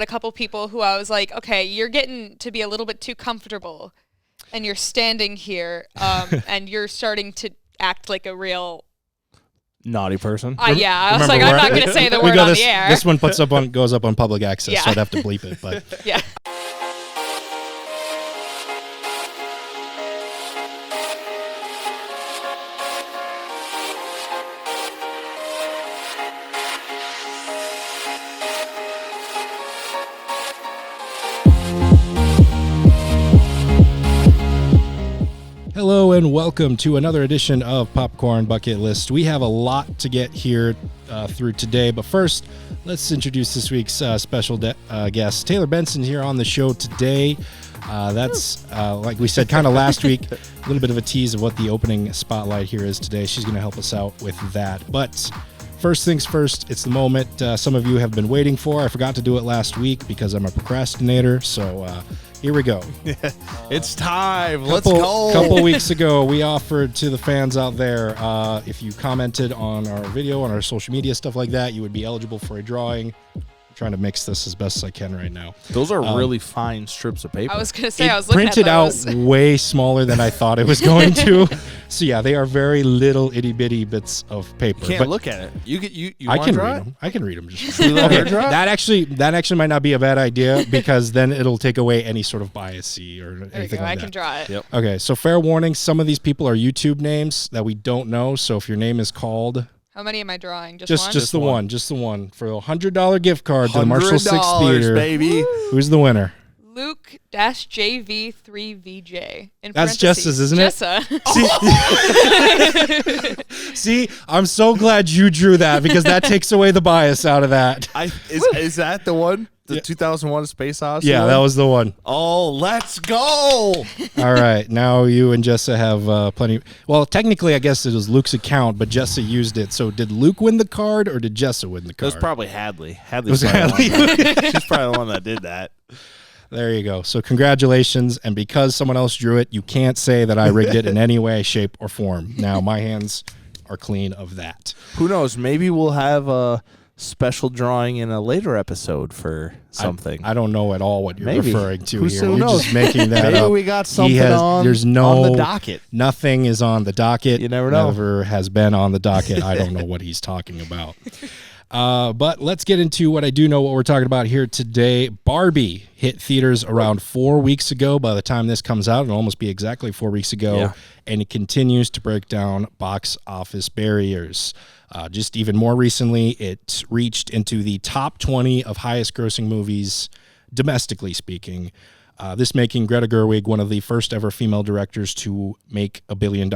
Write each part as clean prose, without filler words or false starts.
a couple people who I was like, okay, you're getting to be a little bit too comfortable, and you're standing here, and you're starting to act like a real naughty person. Yeah, I was like, I'm not going to say the word on the air. This one goes up on public access, so I'd have to bleep it. But yeah. Hello and welcome to another edition of Popcorn Bucket List. We have a lot to get here through today, but first, let's introduce this week's special guest. Tailer Benson here on the show today. That's, like we said, kind of last week, a little bit of a tease of what the opening spotlight here is today. She's going to help us out with that. But first things first, it's the moment some of you have been waiting for. I forgot to do it last week because I'm a procrastinator, so here we go. It's time. Let's go. A couple weeks ago, we offered to the fans out there, if you commented on our video, on our social media, stuff like that, you would be eligible for a drawing. I'm trying to mix this as best as I can right now. Those are really fine strips of paper. I was going to say, I was looking at printed those. out way smaller than I thought it was going to. So yeah, they are very little itty bitty bits of paper. You can't look at it. You I can read them. I can read them. Just okay. That actually might not be a bad idea because then it'll take away any sort of biasy or anything like that. I can draw it. Yep. Okay, so fair warning, some of these people are YouTube names that we don't know. So if your name is called, how many am I drawing? Just one? Just the one for a $100 gift card to the Marshall Six Theater, baby. Who's the winner? Luke-JV3VJ. That's Jessa's, isn't it? Jessa. See, I'm so glad you drew that because that takes away the bias out of that. Is that the one? The 2001 Space Odyssey? Yeah, one? that was the one. Oh, let's go. All right, now you and Jessa have plenty. Well, technically, I guess it was Luke's account, but Jessa used it. So did Luke win the card or did Jessa win the card? It was probably Hadley. Was Hadley? She's probably the one that did that. There you go. So congratulations. And because someone else drew it, you can't say that I rigged it in any way, shape, or form. Now, my hands are clean of that. Who knows? Maybe we'll have a special drawing in a later episode for something. I don't know at all what you're referring to here. Who knows? You're just making that Maybe up. we got something on the docket. Nothing is on the docket. You never know. Never has been on the docket. I don't know what he's talking about. But let's get into what I do know what we're talking about here today. Barbie hit theaters around 4 weeks ago. By the time this comes out, it'll almost be exactly 4 weeks ago. Yeah. And it continues to break down box office barriers. Just even more recently, it reached into the top 20 of highest grossing movies, domestically speaking. This making Greta Gerwig one of the first ever female directors to make $1 billion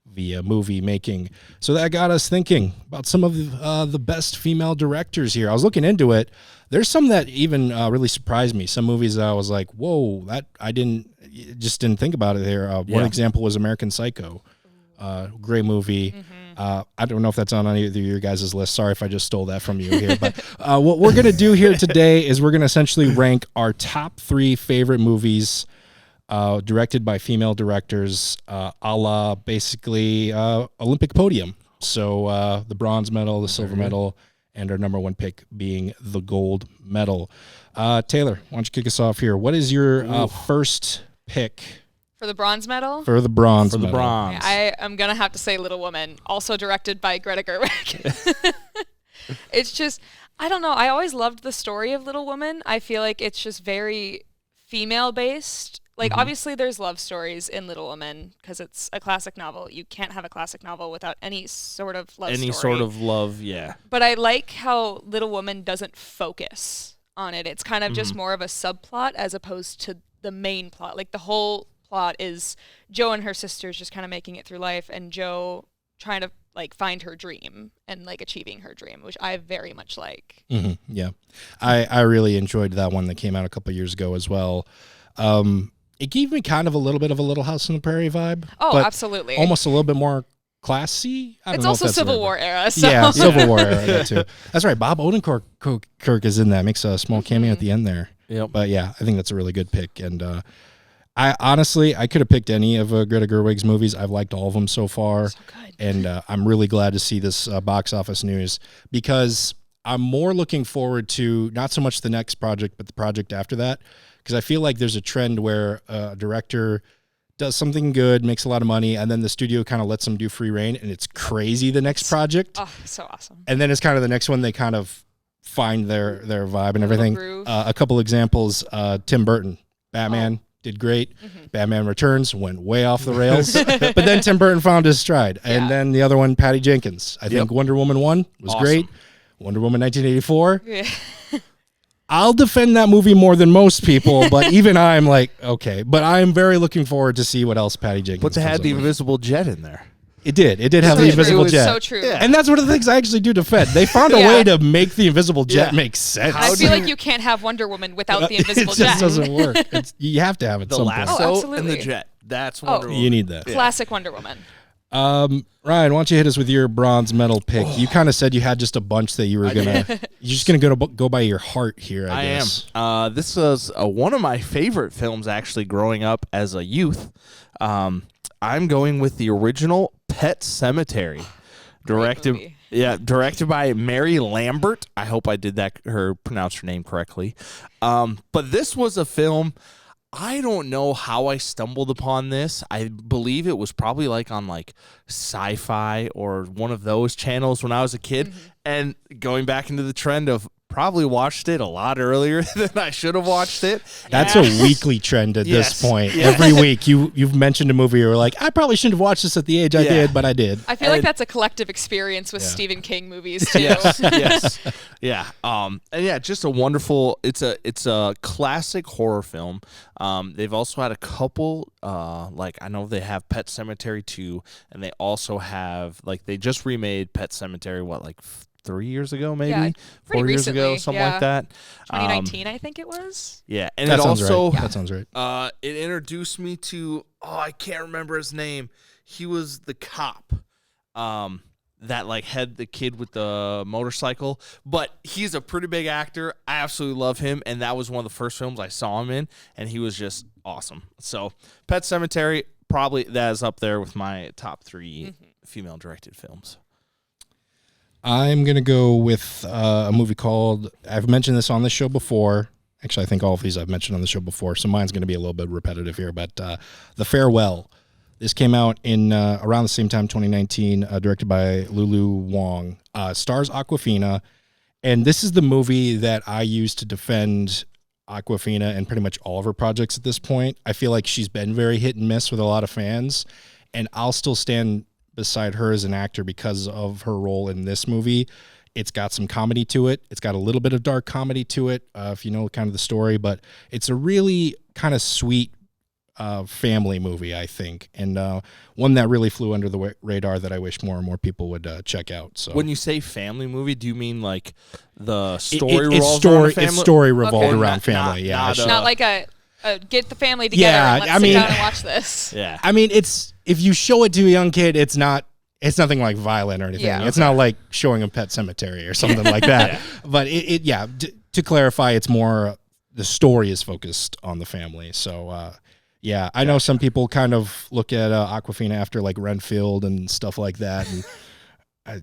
via movie making. So that got us thinking about some of the best female directors here. I was looking into it. There's some that even really surprised me. Some movies that I was like, whoa, that I didn't think about it there. One example was American Psycho. Great movie. I don't know if that's on any of your guys' list. Sorry if I just stole that from you here. But what we're going to do here today is we're going to essentially rank our top 3 favorite movies directed by female directors, a la basically Olympic podium. So the bronze medal, the silver medal, and our number one pick being the gold medal. Taylor, why don't you kick us off here? What is your first pick? For the bronze medal? For the bronze medal. Yeah, I am going to have to say Little Woman, also directed by Greta Gerwig. It's just, I don't know. I always loved the story of Little Woman. I feel like it's just very female-based. Like, obviously, there's love stories in Little Woman because it's a classic novel. You can't have a classic novel without any sort of love story. Any sort of love, yeah. But I like how Little Woman doesn't focus on it. It's kind of just more of a subplot as opposed to the main plot. Like, the whole plot is Jo and her sisters just kind of making it through life, and Jo trying to like find her dream and like achieving her dream, which I very much like. Yeah, I really enjoyed that one that came out a couple years ago as well. It gave me kind of a little bit of a Little House on the Prairie vibe. Oh, but absolutely. Almost a little bit more classy. It's also Civil War era. So. Yeah, Civil War era that too. That's right. Bob Odenkirk is in that. Makes a small cameo at the end there. Yep. But yeah, I think that's a really good pick. And I honestly could have picked any of Greta Gerwig's movies. I've liked all of them so far. So good. And I'm really glad to see this box office news because I'm more looking forward to not so much the next project, but the project after that, because I feel like there's a trend where a director does something good, makes a lot of money, and then the studio kind of lets them do free reign, and it's crazy the next project. Oh, so awesome. And then it's kind of the next one they kind of find their vibe and everything. A couple examples, Tim Burton, Batman. Did great. Batman Returns went way off the rails, but then Tim Burton found his stride. And then the other one, Patty Jenkins. I think Wonder Woman 1 was great. Wonder Woman 1984. Yeah. I'll defend that movie more than most people, but even I'm like, okay. But I'm very looking forward to see what else Patty Jenkins. But they had the with. Invisible Jet in there. It did. It did have the Invisible Jet. So true. Yeah. And that's one of the things I actually do defend. They found a way to make the Invisible Jet make sense. I feel like you can't have Wonder Woman without the Invisible It Jet. just doesn't work. You have to have it The some lasso point. and the jet. That's Wonder Woman. You need that. Classic Wonder Woman. Ryan, why don't you hit us with your bronze medal pick? You kind of said you had just a bunch that you were gonna. You're just gonna go by your heart here. I guess. Am. This was one of my favorite films actually growing up as a youth. I'm going with the original Pet Sematary, directed by Mary Lambert. I hope I did pronounced her name correctly. But this was a film. I don't know how I stumbled upon this. I believe it was probably on Sci-Fi or one of those channels when I was a kid. And going back into the trend of probably watched it a lot earlier than I should have watched it. That's a weekly trend at this point. Every week you've mentioned a movie you're like, I probably shouldn't have watched this at the age I did, but I did. I feel like that's a collective experience with Stephen King movies too. Yes. Yeah. And just a wonderful, it's a classic horror film. They've also had a couple, I know they have Pet Sematary 2, and they also have, they just remade Pet Sematary, 3 years ago, maybe? Yeah, 4 years recently, ago, something like that. 2019, I think it was. Yeah, and that it sounds also right. That sounds right. It introduced me to I can't remember his name. He was the cop that had the kid with the motorcycle, but he's a pretty big actor. I absolutely love him, and that was one of the first films I saw him in, and he was just awesome. So, Pet Sematary, probably that is up there with my top 3 female-directed films. I'm going to go with a movie called, I've mentioned this on the show before. Actually, I think all of these I've mentioned on the show before, so mine's going to be a little bit repetitive here, but The Farewell. This came out in around the same time, 2019, directed by Lulu Wang. Stars Awkwafina, and this is the movie that I use to defend Awkwafina and pretty much all of her projects at this point. I feel like she's been very hit and miss with a lot of fans, and I'll still stand beside her as an actor because of her role in this movie. It's got some comedy to it. It's got a little bit of dark comedy to it, if you know kind of the story, but it's a really kind of sweet family movie, I think, and one that really flew under the radar that I wish more and more people would check out. So, when you say family movie, do you mean the story revolves around family? Its story revolved Okay. around family, Not like a get the family together and let's sit down and watch this. Yeah. I mean, if you show it to a young kid, it's nothing like violent or anything. It's not like showing a Pet Sematary or something like that. But to clarify, it's more the story is focused on the family. So I know some people kind of look at Awkwafina after Renfield and stuff like that, and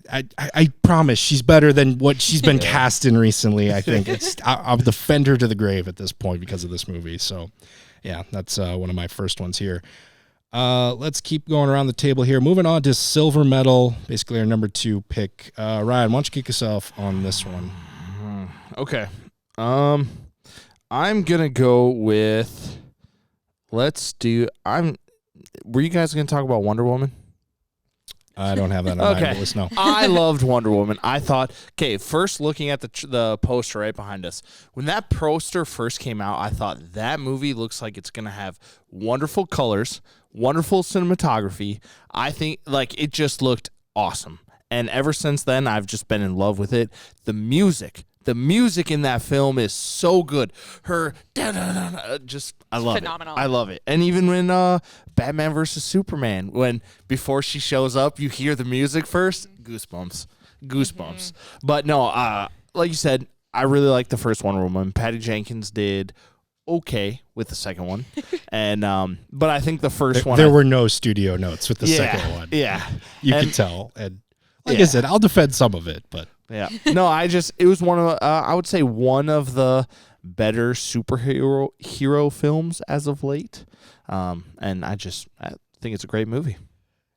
I promise she's better than what she's been cast in recently. I think I'll defend her to the grave at this point because of this movie. So, yeah, that's one of my first ones here. Let's keep going around the table here. Moving on to silver medal, basically our number 2 pick. Ryan, why don't you kick us off on this one? Okay. I'm gonna go with. Were you guys gonna talk about Wonder Woman? I don't have that on my list, no. I loved Wonder Woman. I thought, first looking at the poster right behind us, when that poster first came out, I thought that movie looks like it's going to have wonderful colors, wonderful cinematography. I think, it just looked awesome. And ever since then, I've just been in love with it. The music in that film is so good. Her I love phenomenal. it. I love it. And even when Batman versus Superman, before she shows up, you hear the music first, goosebumps. But no, like you said, I really like the first Wonder Woman. Patty Jenkins did okay with the second one, and but I think the first one there were no studio notes with the second one. Yeah, you could tell. And Like I said, I'll defend some of it, but yeah. No, it was one of I would say one of the better hero films as of late. And I think it's a great movie.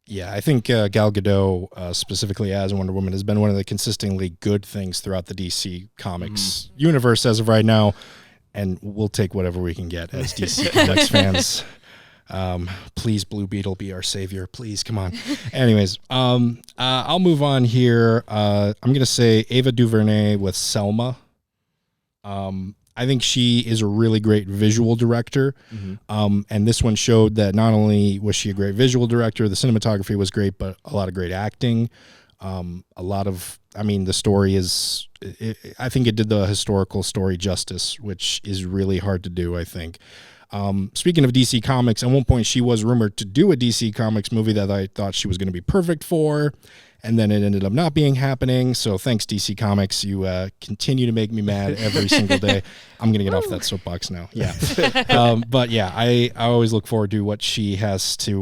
yeah, I think Gal Gadot, specifically as Wonder Woman, has been one of the consistently good things throughout the DC Comics universe as of right now, and we'll take whatever we can get as DC Comics fans. Please, Blue Beetle, be our savior. Please, come on. Anyways, I'll move on here. I'm gonna say Ava DuVernay with Selma. I think she is a really great visual director. And this one showed that not only was she a great visual director, the cinematography was great, but a lot of great acting. The story is, I think it did the historical story justice, which is really hard to do, I think. Speaking of DC Comics, at one point she was rumored to do a DC Comics movie that I thought she was going to be perfect for, and then it ended up not being happening. So thanks, DC Comics. You continue to make me mad every single day. I'm going to get off that soapbox now. Yeah. But yeah, I always look forward to what she has to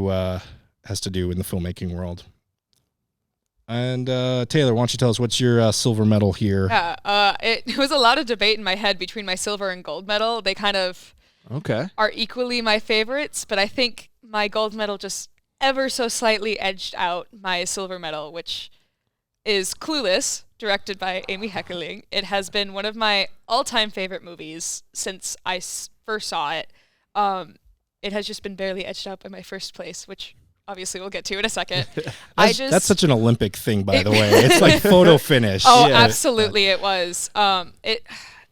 do in the filmmaking world. And Taylor, why don't you tell us what's your silver medal here? Yeah, it was a lot of debate in my head between my silver and gold medal. They kind of are equally my favorites, but I think my gold medal just ever so slightly edged out my silver medal, which is Clueless, directed by Amy Heckerling. It has been one of my all-time favorite movies since I first saw it. It has just been barely edged out by my first place, which obviously we'll get to in a second. That's such an Olympic thing, by the way. It's like photo finish. Oh, yeah. Absolutely, it was.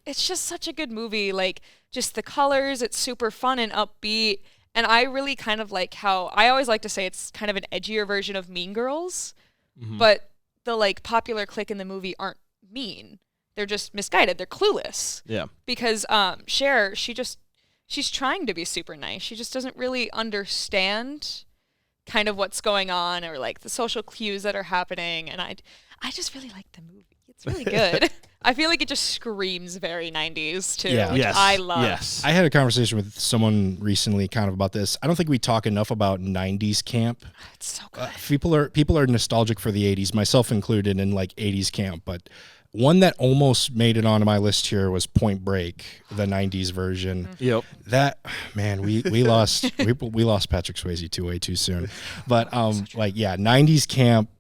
It's just such a good movie. Like, just the colors, it's super fun and upbeat. And I really kind of like how, I always like to say it's kind of an edgier version of Mean Girls, but the like popular clique in the movie aren't mean. They're just misguided. They're clueless. Yeah. Because Cher, she's trying to be super nice. She just doesn't really understand kind of what's going on or like the social cues that are happening. And I just really like the movie. It's really good. I feel like it just screams very 90s too, which I love. Yes. I had a conversation with someone recently kind of about this. I don't think we talk enough about 90s camp. It's so good. People are nostalgic for the 80s, myself included, in like 80s camp, but one that almost made it onto my list here was Point Break, the 90s version. Yep. That, man, we lost we lost Patrick Swayze way too soon. But 90s camp,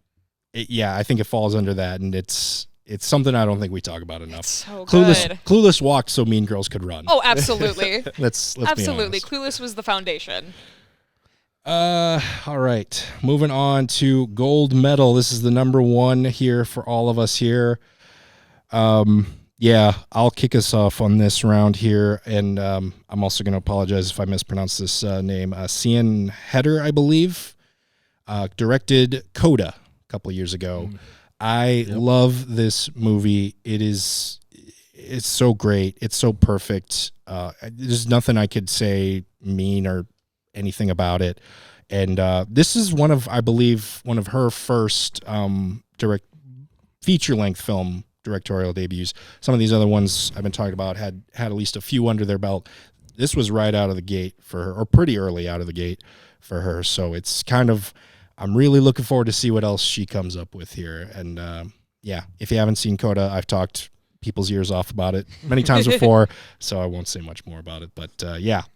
I think it falls under that, and it's something I don't think we talk about enough. It's so good. Clueless walked so Mean Girls could run. Oh, absolutely. Let's absolutely. be honest. Clueless was the foundation. All right. Moving on to gold medal. This is the number one here for all of us here. I'll kick us off on this round here, and I'm also going to apologize if I mispronounce this name. Cian Heder, I believe, directed Coda a couple of years ago. I love this movie. It's so great. It's so perfect. There's nothing I could say mean or anything about it. And this is one of her first direct feature-length film directorial debuts. Some of these other ones I've been talking about had at least a few under their belt. This was right out of the gate for her, or pretty early out of the gate for her. So it's kind of, I'm really looking forward to see what else she comes up with here. And if you haven't seen Coda, I've talked people's ears off about it many times before, so I won't say much more about it. But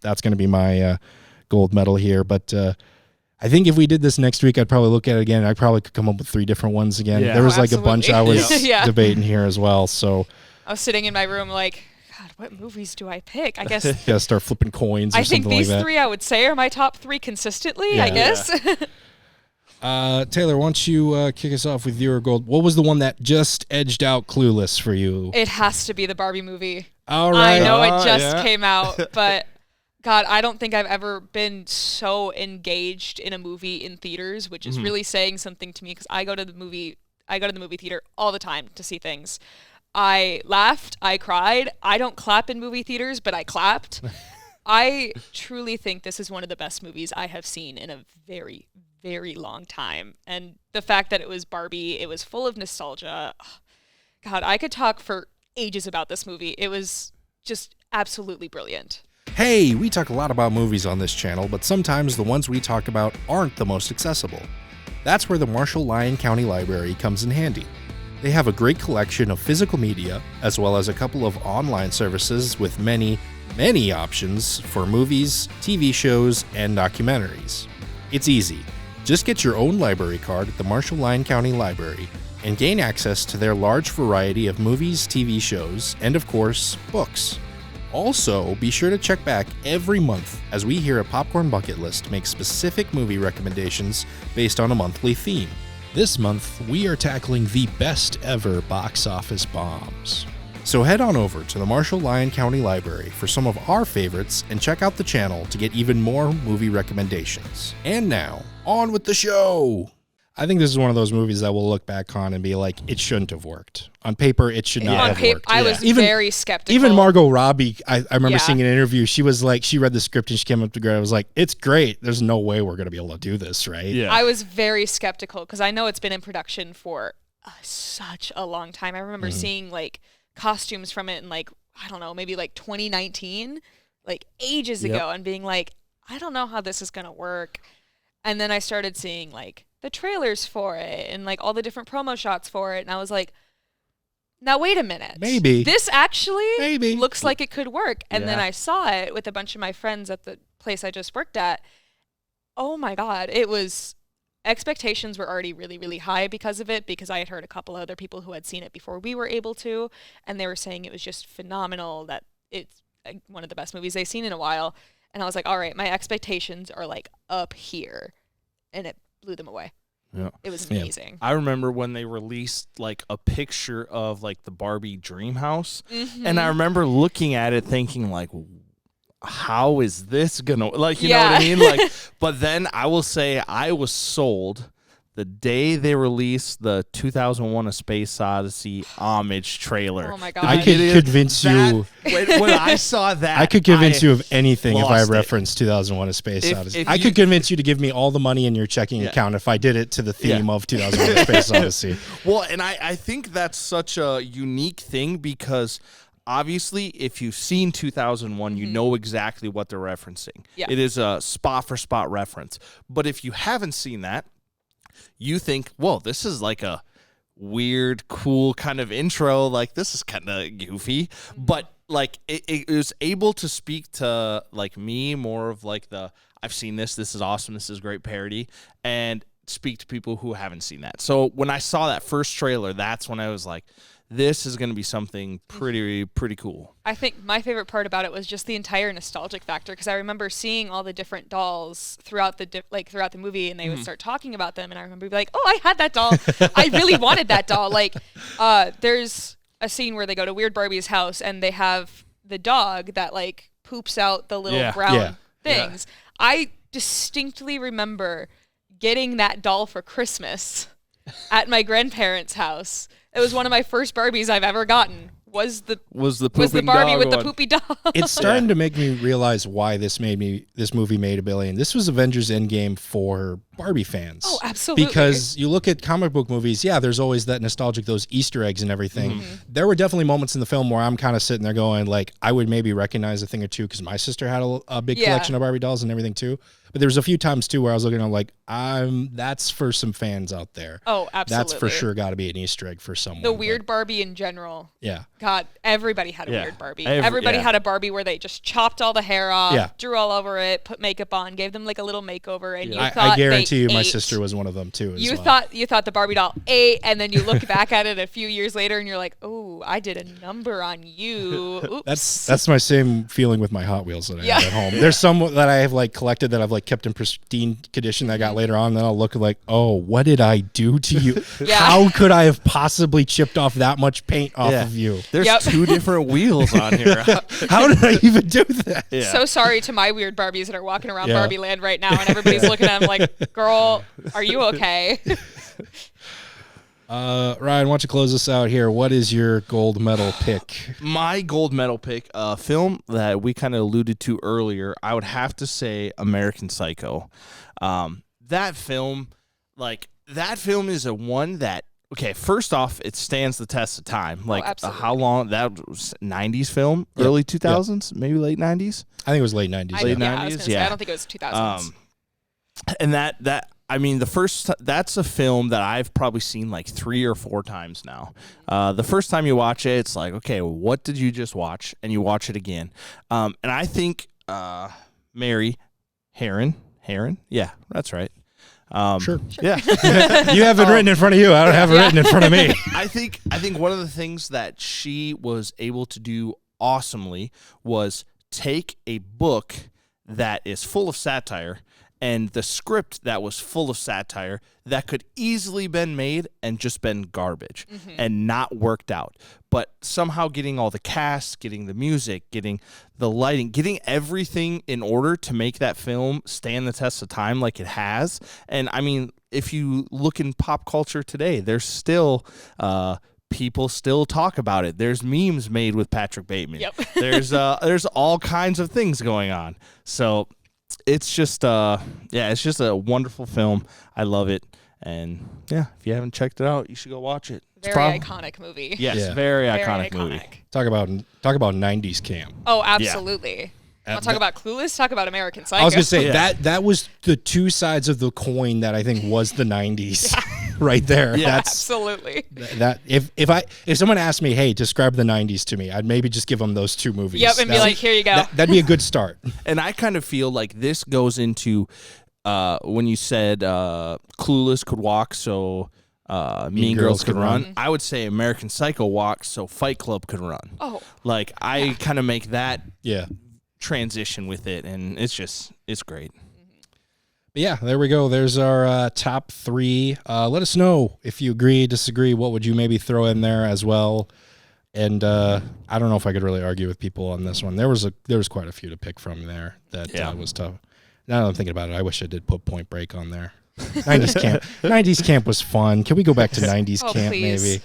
that's going to be my gold medal here. But I think if we did this next week, I'd probably look at it again. I probably could come up with 3 different ones again. Yeah. There was like absolutely. a bunch I was debating here as well. So I was sitting in my room like, God, what movies do I pick? I guess start flipping coins or I think something these like that. 3 I would say are my top 3 consistently, I guess. Taylor, why don't you kick us off with your gold? What was the one that just edged out Clueless for you? It has to be the Barbie movie. All right. I know it just came out, but God, I don't think I've ever been so engaged in a movie in theaters, which is really saying something to me because I go to the movie theater all the time to see things. I laughed, I cried. I don't clap in movie theaters, but I clapped. I truly think this is one of the best movies I have seen in a very, very long time. And the fact that it was Barbie, it was full of nostalgia. God, I could talk for ages about this movie. It was just absolutely brilliant. Hey, we talk a lot about movies on this channel, but sometimes the ones we talk about aren't the most accessible. That's where the Marshall Lyon County Library comes in handy. They have a great collection of physical media, as well as a couple of online services with many, many options for movies, TV shows, and documentaries. It's easy. Just get your own library card at the Marshall Lyon County Library and gain access to their large variety of movies, TV shows, and of course, books. Also, be sure to check back every month as we here at Popcorn Bucket List make specific movie recommendations based on a monthly theme. This month, we are tackling the best ever box office bombs. So head on over to the Marshall Lyon County Library for some of our favorites and check out the channel to get even more movie recommendations. And now, on with the show! I think this is one of those movies that we'll look back on and be like, it shouldn't have worked. On paper, it should not have worked. I was very skeptical. Even Margot Robbie, I remember seeing an interview, she was like, she read the script and she came up to Greta and was like, it's great. There's no way we're going to be able to do this, right? Yeah. I was very skeptical because I know it's been in production for such a long time. I remember seeing like costumes from it in like, I don't know, maybe like 2019, like ages ago, and being like, I don't know how this is going to work. And then I started seeing like the trailers for it and like all the different promo shots for it. And I was like, now wait a minute. Maybe. This actually looks like it could work. And then I saw it with a bunch of my friends at the place I just worked at. Oh my God. Expectations were already really, really high because of it, because I had heard a couple other people who had seen it before we were able to. And they were saying it was just phenomenal, that it's one of the best movies they've seen in a while. And I was like, all right, my expectations are like up here. And it blew them away. Yeah. It was amazing. I remember when they released like a picture of like the Barbie dream house, and I remember looking at it thinking like, how is this gonna, like, you know what I mean? Like, but then I will say I was sold the day they released the 2001 A Space Odyssey homage trailer. Oh my God. I could convince you. When I saw that, I could convince you of anything if I referenced 2001 A Space Odyssey. I could convince you to give me all the money in your checking account if I did it to the theme of 2001 A Space Odyssey. Well, and I think that's such a unique thing because obviously, if you've seen 2001, you know exactly what they're referencing. Yeah. It is a spot-for-spot reference. But if you haven't seen that, you think, whoa, this is like a weird, cool kind of intro. Like, this is kind of goofy. But, like, it was able to speak to, like, me more of, like, I've seen this is awesome, this is great parody, and speak to people who haven't seen that. So when I saw that first trailer, that's when I was like, this is going to be something pretty cool. I think my favorite part about it was just the entire nostalgic factor, because I remember seeing all the different dolls throughout the movie, and they would start talking about them, and I remember being like, oh, I had that doll. I really wanted that doll. Like, there's a scene where they go to Weird Barbie's house, and they have the dog that like poops out the little brown things. Yeah. I distinctly remember getting that doll for Christmas at my grandparents' house. It was one of my first Barbies I've ever gotten. Was the Barbie with the poopy dog. It's starting to make me realize why this movie made $1 billion. This was Avengers Endgame for Barbie fans. Oh, absolutely. Because you look at comic book movies, there's always that nostalgic, those Easter eggs and everything. Mm-hmm. There were definitely moments in the film where I'm kind of sitting there going, like, I would maybe recognize a thing or two because my sister had a big collection of Barbie dolls and everything too. But there was a few times too where I was looking at like, that's for some fans out there. Oh, absolutely. That's for sure got to be an Easter egg for someone. The weird Barbie in general. Yeah. God, everybody had a weird Barbie. Everybody had a Barbie where they just chopped all the hair off, drew all over it, put makeup on, gave them like a little makeover, and you thought I guarantee you, my sister was one of them too. You thought the Barbie doll ate, and then you look back at it a few years later, and you're like, oh, I did a number on you. Oops. That's my same feeling with my Hot Wheels that I have at home. There's some that I have like collected that I've like kept in pristine condition that I got later on. And then I'll look like, oh, what did I do to you? How could I have possibly chipped off that much paint off of you? There's two different wheels on here. How did I even do that? Yeah. So sorry to my weird Barbies that are walking around Barbie Land right now, and everybody's looking at them like, girl, are you okay? Ryan, why don't you close us out here? What is your gold medal pick? My gold medal pick, a film that we kind of alluded to earlier, I would have to say American Psycho. That film is a one that, okay, first off, it stands the test of time. Like, how long? That was 90s film, early 2000s, maybe late 90s? I think it was late 90s. I don't think it was 2000s. And that I mean, that's a film that I've probably seen like 3 or 4 times now. The first time you watch it, it's like, okay, what did you just watch? And you watch it again. And I think Mary Herron, yeah, that's right. Sure. Yeah. You have it written in front of you. I don't have it written in front of me. I think one of the things that she was able to do awesomely was take a book that is full of satire and the script that was full of satire that could easily been made and just been garbage and not worked out. But somehow getting all the cast, getting the music, getting the lighting, getting everything in order to make that film stand the test of time like it has. And I mean, if you look in pop culture today, there's still people still talk about it. There's memes made with Patrick Bateman. Yep. There's all kinds of things going on. So it's just it's just a wonderful film. I love it. And yeah, if you haven't checked it out, you should go watch it. Very iconic movie. Yes, Yeah. very iconic movie. Talk about 90s camp. Oh, absolutely. Want to talk about Clueless? Talk about American Psycho. I was going to say that was the two sides of the coin that I think was the 90s right there. Yeah. That's absolutely. that if someone asked me, "Hey, describe the 90s to me," I'd maybe just give them those 2 movies. Yep, and be like, "Here you go." That'd be a good start. And I kind of feel like this goes into when you said Clueless could walk, so Mean Girls could run. I would say American Psycho walks, so Fight Club could run. Oh, like I kind of make that transition with it, and it's great. But yeah, there we go. There's our top 3. Let us know if you agree, disagree. What would you maybe throw in there as well? And I don't know if I could really argue with people on this one. There was quite a few to pick from there that was tough. Now that I'm thinking about it, I wish I did put Point Break on there. 90s camp was fun. Can we go back to 90s camp please. maybe?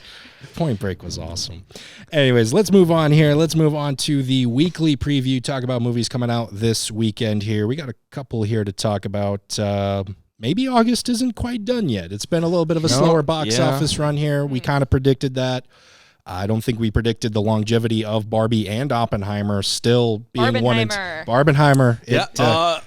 Point Break was awesome. Anyways, let's move on here. Let's move on to the weekly preview. Talk about movies coming out this weekend here. We got a couple here to talk about. Maybe August isn't quite done yet. It's been a little bit of a slower box office run here. We kind of predicted that. I don't think we predicted the longevity of Barbie and Oppenheimer still being one. Barbenheimer.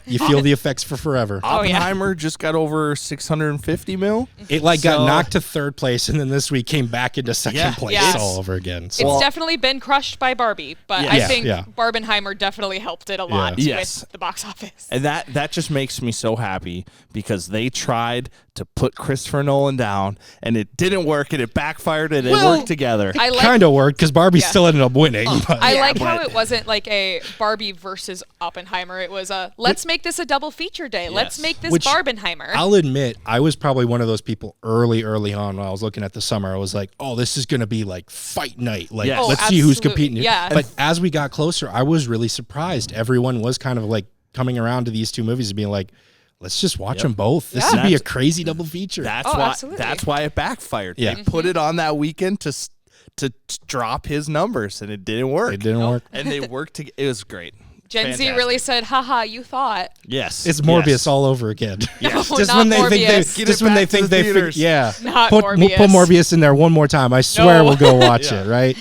You feel the effects for forever. Oppenheimer just got over 650 mil. It got knocked to 3rd place, and then this week came back into 2nd place all over again. So. It's definitely been crushed by Barbie, but I think Barbenheimer definitely helped it a lot with the box office. And that just makes me so happy because they tried to put Christopher Nolan down, and it didn't work, and it backfired, and it worked together. It kind of worked because Barbie still ended up winning. I like how it wasn't like a Barbie versus Oppenheimer. It was let's make this a double feature day. Let's make this Barbenheimer. I'll admit, I was probably one of those people early on when I was looking at the summer. I was like, oh, this is going to be like fight night. Like, let's see who's competing. Yeah. But as we got closer, I was really surprised. Everyone was kind of like coming around to these 2 movies and being like, let's just watch them both. This would be a crazy double feature. That's why it backfired. They put it on that weekend to drop his numbers, and it didn't work. And they worked together. It was great. Gen Z really said, haha, you thought. Yes. It's Morbius all over again. Yes. No, not Morbius. Not put Morbius in there one more time. I swear we'll go watch it, right?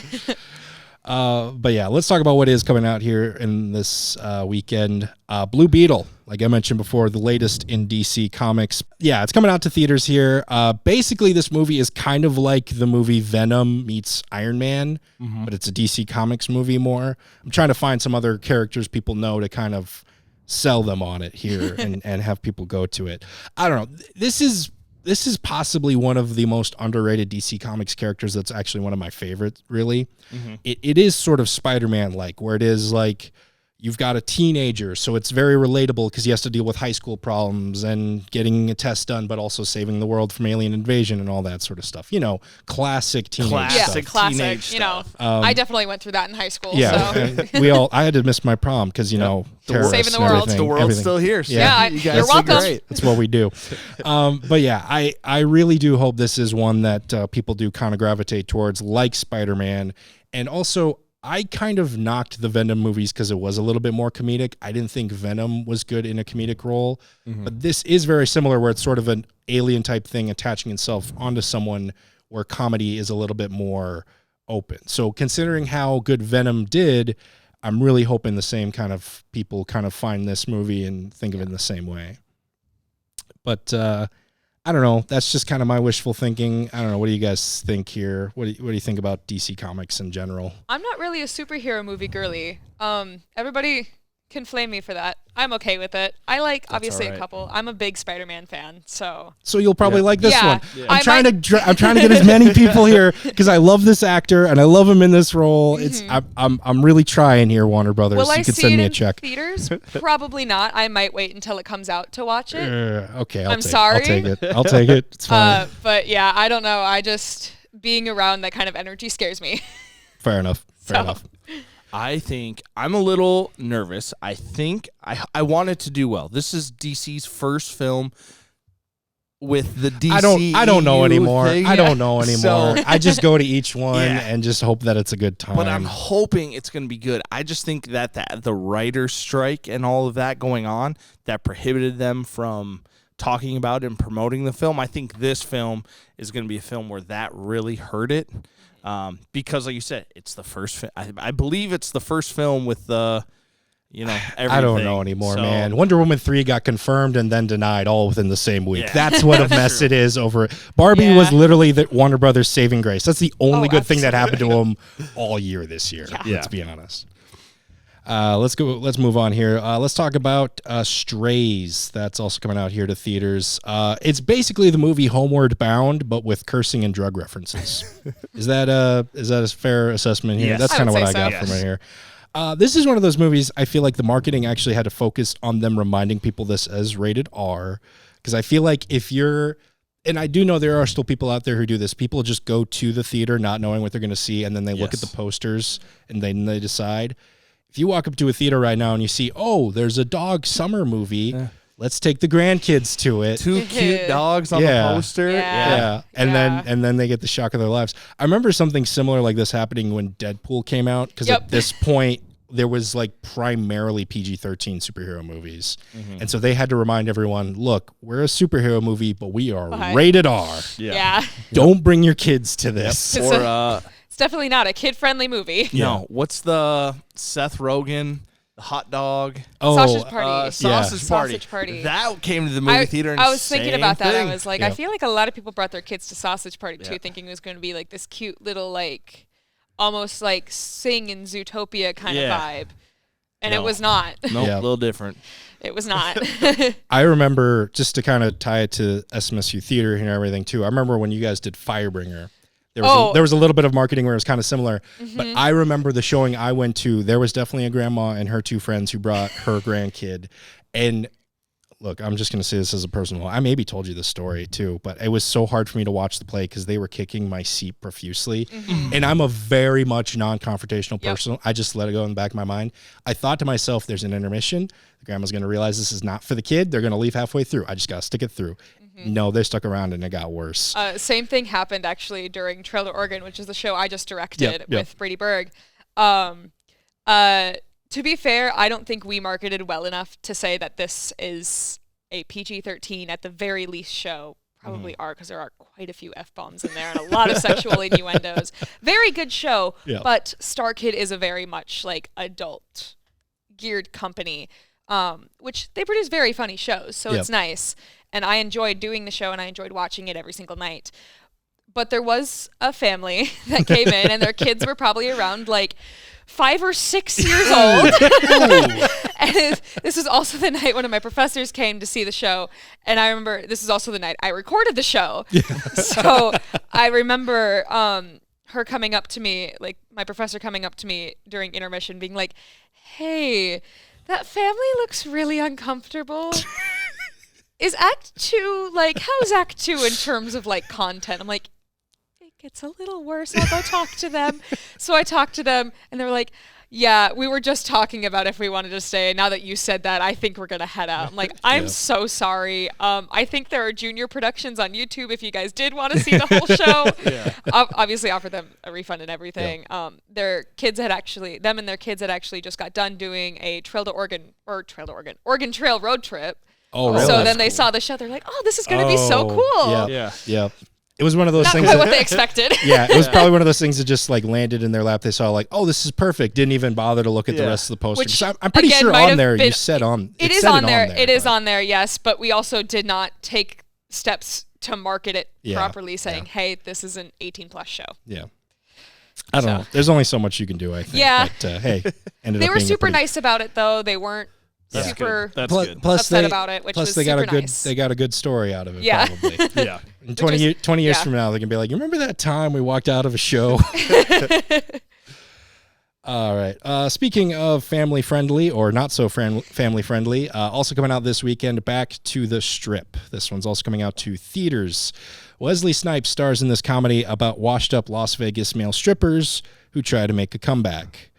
But yeah, let's talk about what is coming out here in this weekend. Blue Beetle, like I mentioned before, the latest in DC Comics. Yeah, it's coming out to theaters here. Basically, this movie is kind of like the movie Venom meets Iron Man, but it's a DC Comics movie more. I'm trying to find some other characters people know to kind of sell them on it here and have people go to it. I don't know. This is possibly one of the most underrated DC Comics characters. That's actually one of my favorites, really. It is sort of Spider-Man-like, where it is like you've got a teenager, so it's very relatable because he has to deal with high school problems and getting a test done, but also saving the world from alien invasion and all that sort of stuff. You know, classic teenage stuff. Classic. You know, I definitely went through that in high school. Yeah, so. I had to miss my prom because, you know, saving the world. The world's still here. So yeah, you're welcome. Great. That's what we do. But yeah, I really do hope this is one that people do kind of gravitate towards, like Spider-Man. And also, I kind of knocked the Venom movies because it was a little bit more comedic. I didn't think Venom was good in a comedic role. But this is very similar, where it's sort of an alien type thing attaching itself onto someone, where comedy is a little bit more open. So considering how good Venom did, I'm really hoping the same kind of people kind of find this movie and think of it in the same way. But I don't know. That's just kind of my wishful thinking. I don't know. What do you guys think here? What do you think about DC Comics in general? I'm not really a superhero movie girly. Everybody can flame me for that. I'm okay with it. I like obviously a couple. I'm a big Spider-Man fan, so you'll probably like this one. Yeah. I'm trying to get as many people here because I love this actor and I love him in this role. It's I'm really trying here, Warner Brothers. Will you I could see send it me a in check. theaters? Probably not. I might wait until it comes out to watch it. Okay, I'm sorry. I'll take it. I'll take it. It's fine. But yeah, I don't know. I just being around that kind of energy scares me. Fair enough. Fair enough. I think I'm a little nervous. I think I want it to do well. This is DC's first film with the DC. I don't know anymore. Thing. I don't know anymore. So, I just go to each one and just hope that it's a good time. But I'm hoping it's going to be good. I just think that the writer's strike and all of that going on that prohibited them from talking about and promoting the film. I think this film is going to be a film where that really hurt it. Because, like you said, it's the first. I believe it's the first film with the, everything. I don't know anymore, man. Wonder Woman 3 got confirmed and then denied all within the same week. Yeah. That's what a mess it is over. Barbie was literally the Warner Brothers saving grace. That's the only good thing that happened to them all year this year. Yeah. Let's be honest. Let's move on here. Let's talk about Strays. That's also coming out here to theaters. It's basically the movie Homeward Bound, but with cursing and drug references. Is that a fair assessment here? Yes. That's kind of what I got from it here. This is one of those movies I feel like the marketing actually had to focus on them reminding people this as rated R, because I feel like and I do know there are still people out there who do this. People just go to the theater not knowing what they're going to see, and then they look at the posters and then they decide. If you walk up to a theater right now and you see, there's a dog summer movie, let's take the grandkids to it. Two cute dogs on the poster. Yeah. And then they get the shock of their lives. I remember something similar like this happening when Deadpool came out, because at this point there was like primarily PG-13 superhero movies. Mm-hmm. And so they had to remind everyone, look, we're a superhero movie, but we are rated R. Yeah. Don't bring your kids to this. Or it's definitely not a kid-friendly movie. No, what's the Seth Rogen, the hot dog? Sausage Party. Sausage Party. That came to the movie theater. And I was thinking about that. Thing. I was like, I feel like a lot of people brought their kids to Sausage Party too, thinking it was going to be like this cute little, like, almost like Sing in Zootopia kind of vibe. And it was not. Nope, a little different. It was not. I remember, just to kind of tie it to SMSU Theater and everything too, I remember when you guys did Firebringer. There was a little bit of marketing where it was kind of similar, but I remember the showing I went to, there was definitely a grandma and her two friends who brought her grandkid. And look, I'm just going to say this as a personal, I maybe told you this story too, but it was so hard for me to watch the play because they were kicking my seat profusely. And I'm a very much non-confrontational person. I just let it go in the back of my mind. I thought to myself, there's an intermission. The grandma's going to realize this is not for the kid. They're going to leave halfway through. I just got to stick it through. No, they stuck around and it got worse. Same thing happened actually during Trailer Oregon, which is the show I just directed with Brady Berg. To be fair, I don't think we marketed well enough to say that this is a PG-13 at the very least show. Probably are, because there are quite a few F-bombs in there and a lot of sexual innuendos. Very good show, but Star Kid is a very much like adult geared company, which they produce very funny shows, so it's nice. And I enjoyed doing the show and I enjoyed watching it every single night. But there was a family that came in and their kids were probably around like 5 or 6 years old. And this was also the night one of my professors came to see the show. And I remember this is also the night I recorded the show. So I remember her coming up to me, like my professor coming up to me during intermission being like, hey, that family looks really uncomfortable. Is Act 2, like, how's Act 2 in terms of, like, content? I'm like, it gets a little worse. I'll go talk to them. So I talked to them, and they were like, yeah, we were just talking about if we wanted to stay. Now that you said that, I think we're going to head out. I'm like, I'm so sorry. I think there are junior productions on YouTube if you guys did want to see the whole show. Obviously offer them a refund and everything. Them and their kids had actually just got done doing a Oregon Trail road trip. Oh, really? So then they saw the show. They're like, "Oh, this is going to be so cool." Yeah. It was one of those things. Not quite what they expected. It was probably one of those things that just like landed in their lap. They saw like, "Oh, this is perfect." Didn't even bother to look at the rest of the poster. Which, I'm pretty sure on there you said on. It is on there. It is on there. Yes, but we also did not take steps to market it Yeah, properly, saying, yeah. "Hey, this is an 18+ show." Yeah. I don't know. There's only so much you can do, I think. Yeah. But, hey, ended They up were being a super pretty- nice about it, though. They weren't That's super good. That's good. Plus upset about it, which plus was they got super a good nice. they got a good story out of it. Yeah. Probably. Yeah. In 20 years yeah. from now, they can be like, "You remember that time we walked out of a show?" All right. Speaking of family friendly or not so family friendly, also coming out this weekend, Back to the Strip. This one's also coming out to theaters. Wesley Snipes stars in this comedy about washed up Las Vegas male strippers who try to make a comeback.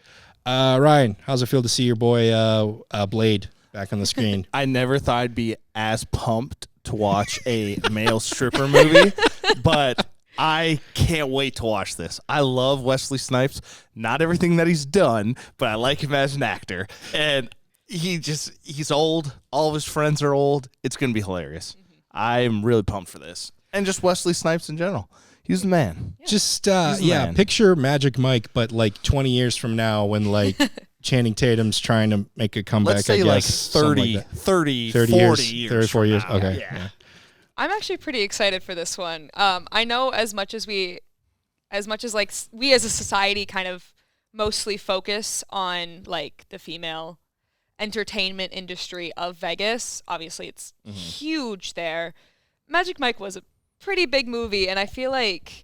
Ryan, how's it feel to see your boy Blade back on the screen? I never thought I'd be as pumped to watch a male stripper movie, but I can't wait to watch this. I love Wesley Snipes. Not everything that he's done, but I like him as an actor. And he's old. All of his friends are old. It's going to be hilarious. I'm really pumped for this. And just Wesley Snipes in general. He's the man. Just, man. picture Magic Mike, but like 20 years from now when like Channing Tatum's trying to make a comeback. Let's say I like guess, 30, like 30, 30 40 years, years 34 from years. now. Okay. Yeah. I'm actually pretty excited for this one. I know as much as we as a society kind of mostly focus on like the female entertainment industry of Vegas. Obviously, it's huge there. Magic Mike was a pretty big movie, and I feel like,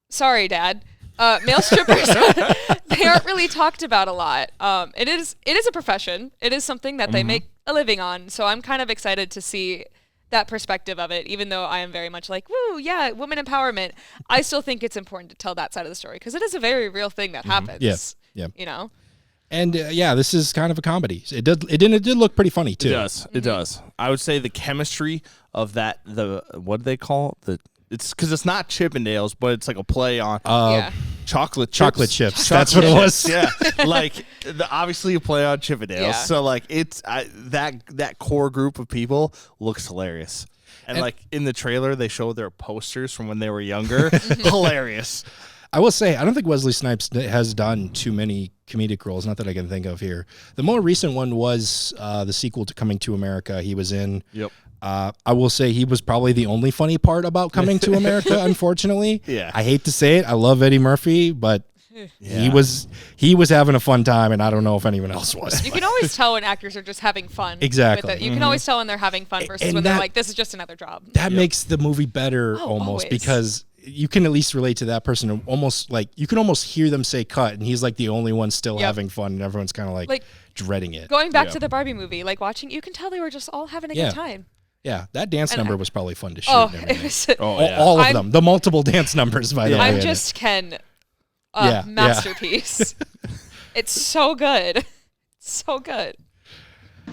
sorry, Dad, male strippers, they aren't really talked about a lot. It is a profession. It is something that they make a living on. So I'm kind of excited to see that perspective of it, even though I am very much like, woo, yeah, women empowerment. I still think it's important to tell that side of the story because it is a very real thing that happens. Yeah. You know? And this is kind of a comedy. It did look pretty funny too. It does. It does. I would say the chemistry of that, what do they call it? It's because it's not Chippendales, but it's like a play on chocolate chips. That's what it was. Yeah, like obviously a play on Chippendales. Yeah. So like that core group of people looks hilarious. And like in the trailer, they show their posters from when they were younger. Hilarious. I will say, I don't think Wesley Snipes has done too many comedic roles, not that I can think of here. The more recent one was the sequel to Coming to America he was in. Yep. I will say he was probably the only funny part about Coming to America, unfortunately. Yeah. I hate to say it. I love Eddie Murphy, but he was having a fun time, and I don't know if anyone else was. You can always tell when actors are just having fun. Exactly. With it. You can always tell when they're having fun versus when they're like, this is just another job. That makes the movie better almost always. because you can at least relate to that person. And almost like you can almost hear them say cut, and he's like the only one still having fun, and everyone's kind of like dreading it. Going back to the Barbie movie, like watching, you can tell they were just all having a good time. Yeah, that dance number was probably fun to shoot. Oh, and it was. all of them, the multiple dance numbers. By the way, I'm just Ken. Masterpiece. It's so good. So good.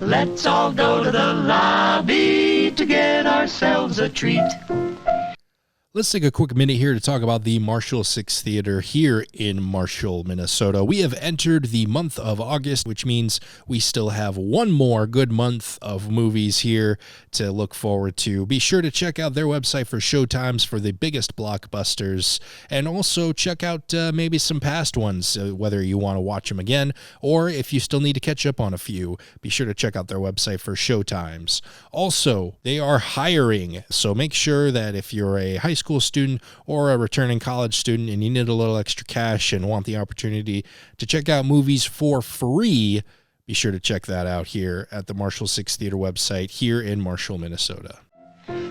Let's all go to the lobby to get ourselves a treat. Let's take a quick minute here to talk about the Marshall 6 Theater here in Marshall, Minnesota. We have entered the month of August, which means we still have one more good month of movies here to look forward to. Be sure to check out their website for showtimes for the biggest blockbusters, and also check out maybe some past ones, whether you want to watch them again, or if you still need to catch up on a few, be sure to check out their website for showtimes. Also, they are hiring, so make sure that if you're a high school student or a returning college student and you need a little extra cash and want the opportunity to check out movies for free, be sure to check that out here at the Marshall 6 Theater website here in Marshall, Minnesota.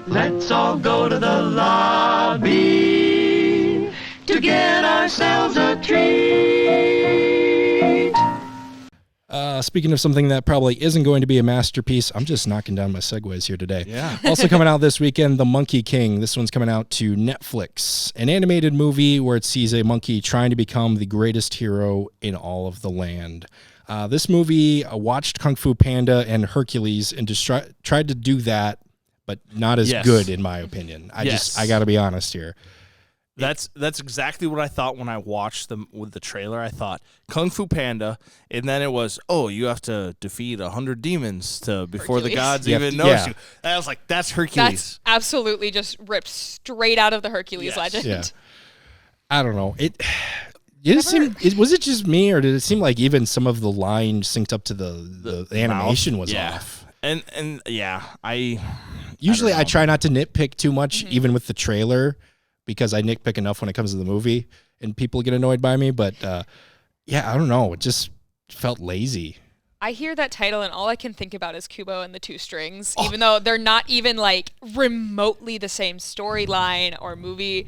Let's all go to the lobby to get ourselves a treat. Speaking of something that probably isn't going to be a masterpiece, I'm just knocking down my segues here today. Yeah. Also coming out this weekend, The Monkey King. This one's coming out to Netflix. An animated movie where it sees a monkey trying to become the greatest hero in all of the land. This movie watched Kung Fu Panda and Hercules and just tried to do that, but not as good in my opinion. I got to be honest here. That's exactly what I thought when I watched them with the trailer. I thought Kung Fu Panda, and then it was, you have to defeat 100 demons before Hercules. the gods even notice you. And I was like, that's Hercules. That's absolutely just ripped straight out of the Hercules legend. Yeah. I don't know. Was it just me, or did it seem like even some of the line synced up to the animation was off? And Usually I know. try not to nitpick too much, even with the trailer, because I nitpick enough when it comes to the movie and people get annoyed by me. But yeah, I don't know. It just felt lazy. I hear that title and all I can think about is Kubo and the Two Strings, even though they're not even like remotely the same storyline or movie,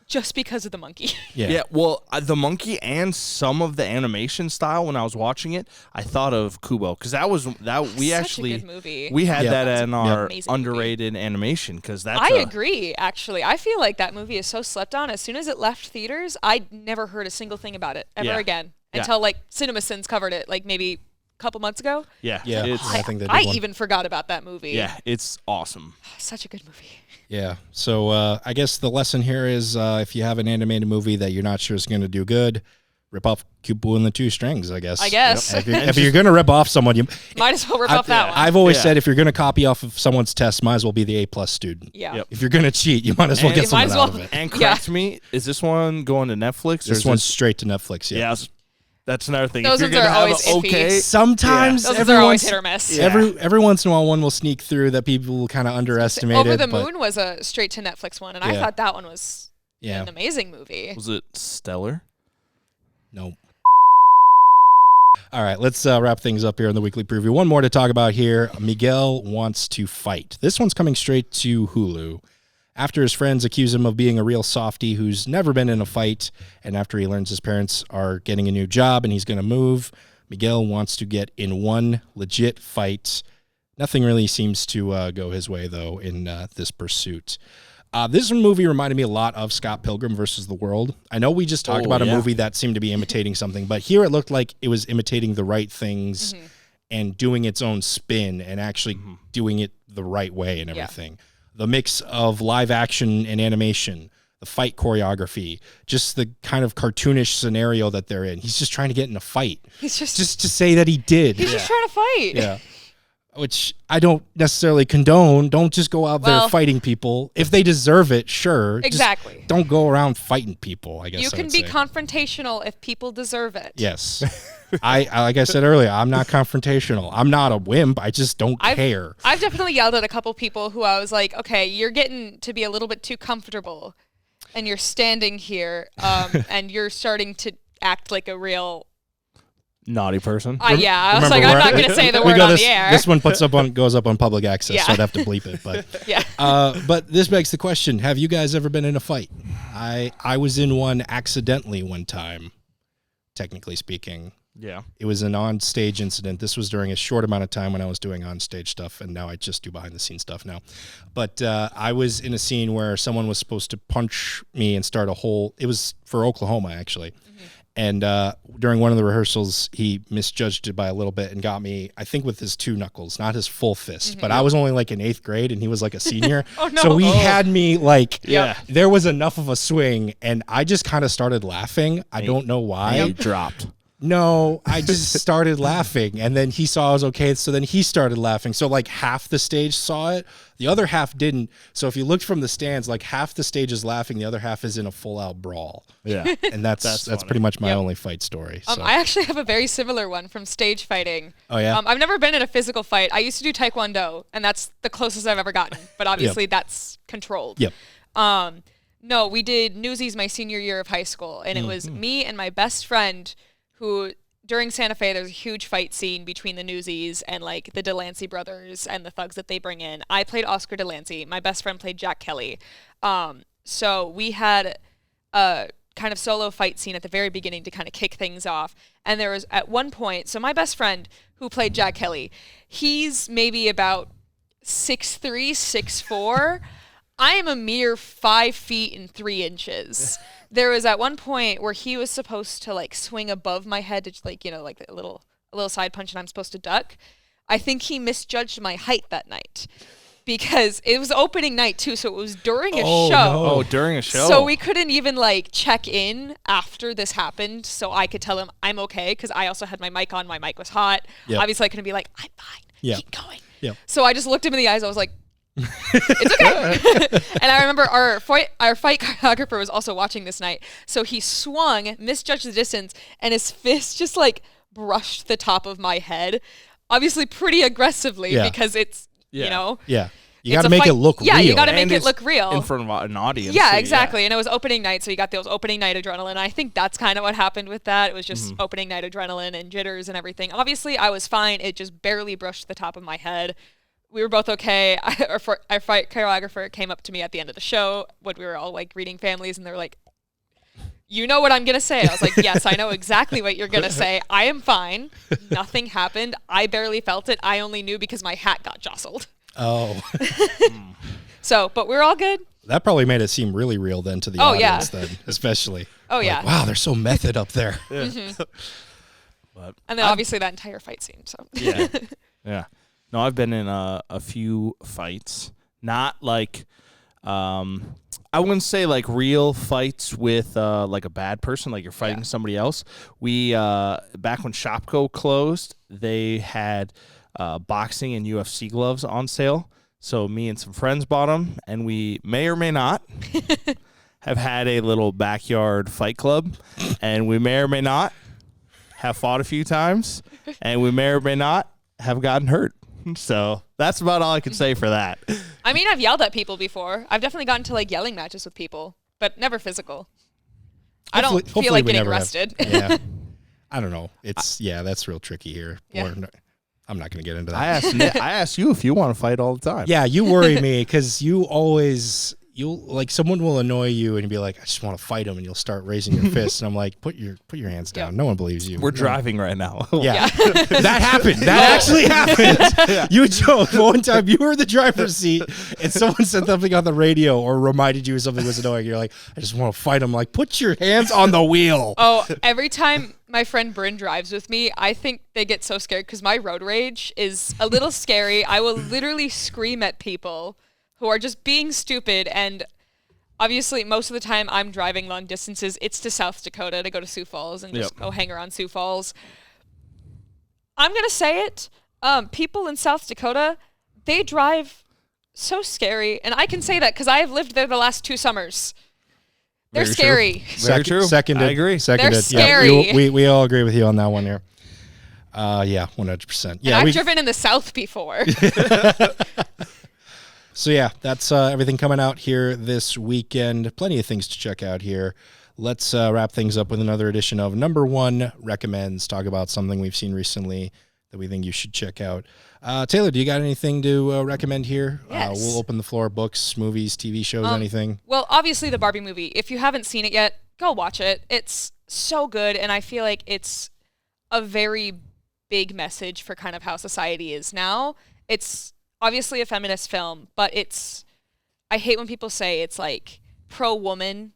just because of the monkey. Yeah, well, the monkey and some of the animation style when I was watching it, I thought of Kubo because we Such actually a good movie. we had that That's in an our amazing underrated animation because that's I agree, actually. I feel like that movie is so slept on. As soon as it left theaters, I never heard a single thing about it ever Yeah. again Yeah. until like CinemaSins covered it like maybe a couple months ago. Yeah, I think they did I one. even forgot about that movie. Yeah, it's awesome. Such a good movie. Yeah. So I guess the lesson here is if you have an animated movie that you're not sure is going to do good, rip off Kubo and the Two Strings, I guess. I guess. If you're going to rip off someone, you Might as well rip off that one. I've always Yeah. said if you're going to copy off of someone's test, might as well be the A+ student. Yeah. Yep. If you're going to cheat, you might as well And get you something might as out well- of it. And correct me, is this one going to Netflix? Or This is one's straight to Netflix. Yeah. yeah, that's another thing. Those if you're ones gonna are have always iffy. Sometimes Those are always hit or miss. Yeah. every once in a while one will sneak through that people will kind of underestimate. Over the but Moon was a straight to Netflix one, and I Yeah. thought that one was Yeah. an amazing movie. was it Stellar? No. All right, let's wrap things up here in the weekly preview. One more to talk about here. Miguel Wants to Fight. This one's coming straight to Hulu. After his friends accuse him of being a real softie who's never been in a fight, and after he learns his parents are getting a new job and he's going to move, Miguel wants to get in one legit fight. Nothing really seems to go his way, though, in this pursuit. This movie reminded me a lot of Scott Pilgrim versus the World. I know we just talked about a yeah. movie that seemed to be imitating something, but here it looked like it was imitating the right things and doing its own spin and actually doing it the right way and everything. The mix of live action and animation, the fight choreography, just the kind of cartoonish scenario that they're in. He's just trying to get in a fight. He's just to say that he did. he's just trying to fight. Yeah. Which I don't necessarily condone. Don't just go out there Well- fighting people. If they deserve it, sure. Just Exactly. don't go around fighting people, I guess. You I can would be say. confrontational if people deserve it. Yes. I like I said earlier, I'm not confrontational. I'm not a wimp. I just don't care. I've definitely yelled at a couple people who I was like, okay, you're getting to be a little bit too comfortable, and you're standing here, and you're starting to act like a real. Naughty person. Yeah, I was Remember like, I'm where- not going to say the we word got on this, the air. This one goes up on public access, Yeah. so I'd have to bleep it. But Yeah. but this begs the question: have you guys ever been in a fight? I was in one accidentally one time, technically speaking. Yeah. It was an on-stage incident. This was during a short amount of time when I was doing on-stage stuff, and now I just do behind-the-scenes stuff now. But I was in a scene where someone was supposed to punch me and start a whole. It was for Oklahoma, actually. And during one of the rehearsals, he misjudged it by a little bit and got me, I think, with his two knuckles, not his full fist. But I was only like in 8th grade, and he was like a senior. Oh, no. So he had me like, Yeah. there was enough of a swing, and I just kind of started laughing. I don't know why. You dropped. No, I just started laughing, and then he saw I was okay, so then he started laughing. So like half the stage saw it, the other half didn't. So if you looked from the stands, like half the stage is laughing, the other half is in a full-out brawl. Yeah. And that's funny. pretty much my Yep. only fight story. So. I actually have a very similar one from stage fighting. Oh, yeah? I've never been in a physical fight. I used to do Taekwondo, and that's the closest I've ever gotten. But obviously, that's controlled. Yep. No, we did Newsies my senior year of high school, and it was me and my best friend who. During Santa Fe, there's a huge fight scene between the Newsies and like the Delancey brothers and the thugs that they bring in. I played Oscar Delancey. My best friend played Jack Kelly. So we had a kind of solo fight scene at the very beginning to kind of kick things off. And there was at one point, so my best friend who played Jack Kelly, he's maybe about 6'3", 6'4". I am a mere 5 feet and 3 inches. There was at one point where he was supposed to like swing above my head to like, like a little side punch, and I'm supposed to duck. I think he misjudged my height that night because it was opening night too. So it was during a show. Oh, during a show. So we couldn't even like check in after this happened, so I could tell him I'm okay because I also had my mic on. My mic was hot. Yep. Obviously, I couldn't be like, I'm fine. Yep. Keep going. Yep. So I just looked him in the eyes. I was like, it's okay. And I remember our fight choreographer was also watching this night. So he swung, misjudged the distance, and his fist just like brushed the top of my head. Obviously pretty aggressively Yeah. because it's, Yeah. Yeah. You got to make it look real. Yeah, you got to make And it it's look real. in front of an audience. Yeah, so, exactly. And it was opening night, so you got those opening night adrenaline. I think that's kind of what happened with that. It was just opening night adrenaline and jitters and everything. Obviously, I was fine. It just barely brushed the top of my head. We were both okay. Our fight choreographer came up to me at the end of the show when we were all like reading families, and they were like, "You know what I'm going to say." And I was like, "Yes, I know exactly what you're going to say. I am fine. Nothing happened. I barely felt it. I only knew because my hat got jostled." Oh. So, but we're all good. That probably made it seem really real then to the audience then, especially. Oh, like, yeah. wow, they're so method up there. But And then obviously that entire fight scene. So yeah. Yeah. No, I've been in a few fights. Not like, I wouldn't say like real fights with like a bad person, like you're fighting somebody else. We, back when Shopko closed, they had boxing and UFC gloves on sale. So me and some friends bought them, and we may or may not have had a little backyard fight club, and we may or may not have fought a few times, and we may or may not have gotten hurt. So that's about all I can say for that. I mean, I've yelled at people before. I've definitely gotten to like yelling matches with people, but never physical. I don't feel like getting arrested. Yeah. I don't know. That's real tricky here. Yeah. I'm not going to get into that. I ask you if you want to fight all the time. Yeah, you worry me because like someone will annoy you and you'll be like, I just want to fight him, and you'll start raising your fists, and I'm like, put your hands down. Yeah. No one believes you. We're driving right now. Yeah. That happened. That actually happened. You joked one time you were in the driver's seat and someone said something on the radio or reminded you something was annoying. You're like, I just want to fight him. Like, put your hands on the wheel. Oh, every time my friend Bryn drives with me, I think they get so scared because my road rage is a little scary. I will literally scream at people who are just being stupid, and obviously most of the time I'm driving long distances. It's to South Dakota to go to Sioux Falls and just go hang around Sioux Falls. I'm going to say it. People in South Dakota, they drive so scary, and I can say that because I have lived there the last 2 summers. They're Very scary. Very true. Seconded. I agree. Seconded. They're scary. Yeah, we all agree with you on that one here. Yeah, 100%. Yeah, And I've driven in the South before. So yeah, that's everything coming out here this weekend. Plenty of things to check out here. Let's wrap things up with another edition of Number One Recommends. Talk about something we've seen recently that we think you should check out. Taylor, do you got anything to recommend here? Yes. We'll open the floor. Books, movies, TV shows, anything? Well, obviously the Barbie movie. If you haven't seen it yet, go watch it. It's so good, and I feel like it's a very big message for kind of how society is now. It's obviously a feminist film, but I hate when people say it's like pro-woman,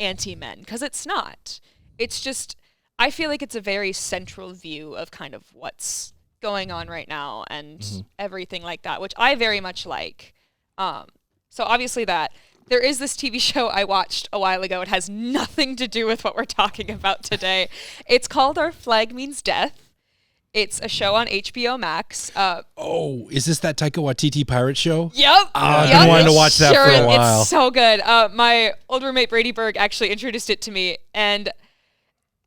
anti-men, because it's not. It's just, I feel like it's a very central view of kind of what's going on right now and everything like that, which I very much like. So obviously that. There is this TV show I watched a while ago. It has nothing to do with what we're talking about today. It's called Our Flag Means Death. It's a show on HBO Max. Is this that Taika Waititi pirate show? Yep. I've been wanting to watch that for a while. It's so good. My old roommate Brady Berg actually introduced it to me, and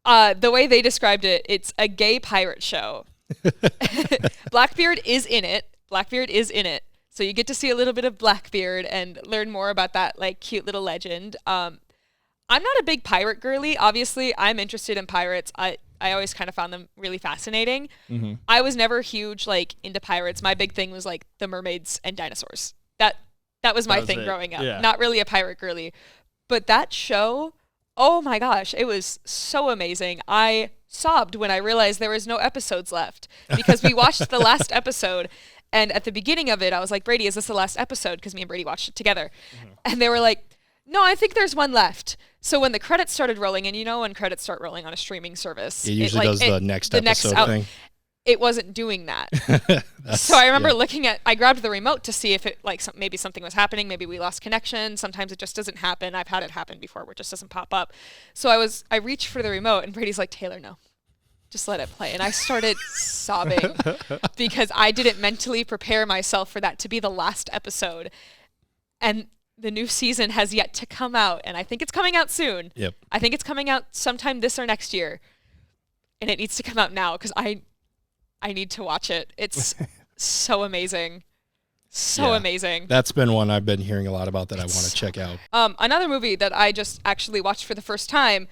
the way they described it, it's a gay pirate show. Blackbeard is in it. So you get to see a little bit of Blackbeard and learn more about that like cute little legend. I'm not a big pirate girly. Obviously, I'm interested in pirates. I always kind of found them really fascinating. I was never huge like into pirates. My big thing was like the mermaids and dinosaurs. That was my thing growing up. Yeah. Not really a pirate girly. But that show, oh my gosh, it was so amazing. I sobbed when I realized there was no episodes left because we watched the last episode. And at the beginning of it, I was like, Brady, is this the last episode? Because me and Brady watched it together. And they were like, no, I think there's one left. So when the credits started rolling, and you know when credits start rolling on a streaming service, It usually does the next episode thing. It wasn't doing that. So I remember I grabbed the remote to see if it maybe something was happening. Maybe we lost connection. Sometimes it just doesn't happen. I've had it happen before where it just doesn't pop up. So I reached for the remote, and Brady's like, Taylor, no. Just let it play. And I started sobbing because I didn't mentally prepare myself for that to be the last episode. And the new season has yet to come out, and I think it's coming out soon. Yep. I think it's coming out sometime this or next year. And it needs to come out now because I need to watch it. It's so amazing. So Yeah. amazing. That's been one I've been hearing a lot about that I want to check out. Another movie that I just actually watched for the first time,